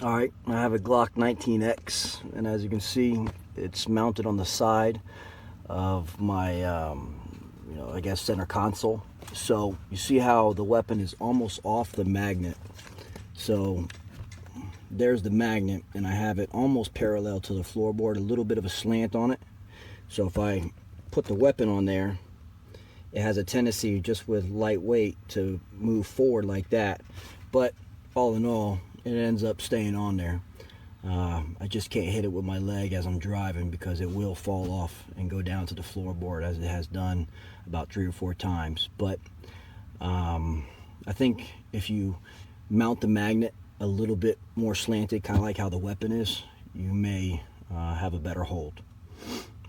All right, I have a Glock 19X, and as you can see, it's mounted on the side of my, I guess center console. So you see how the weapon is almost off the magnet. So there's the magnet, and I have it almost parallel to the floorboard, a little bit of a slant on it. So if I put the weapon on there, it has a tendency, just with light weight, to move forward like that. But all in all, it ends up staying on there. I just can't hit it with my leg as I'm driving, because it will fall off and go down to the floorboard, as it has done about 3 or 4 times. But I think if you mount the magnet a little bit more slanted, kind of like how the weapon is, you may have a better hold.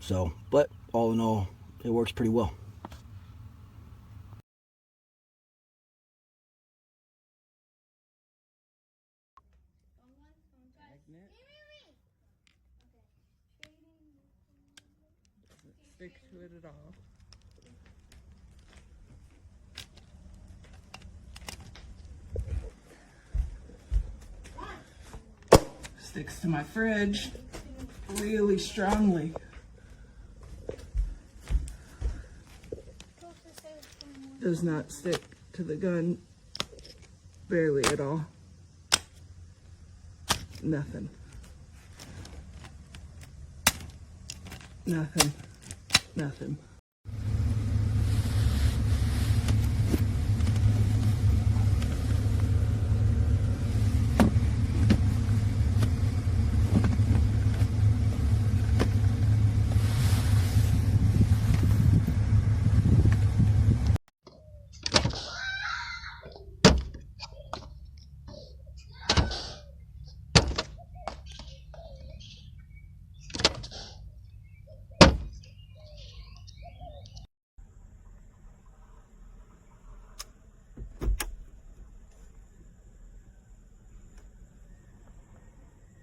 So, but all in all, it works pretty well. Stick to it at all. Sticks to my fridge really strongly. Does not stick to the gun barely at all. Nothing. Nothing. Nothing.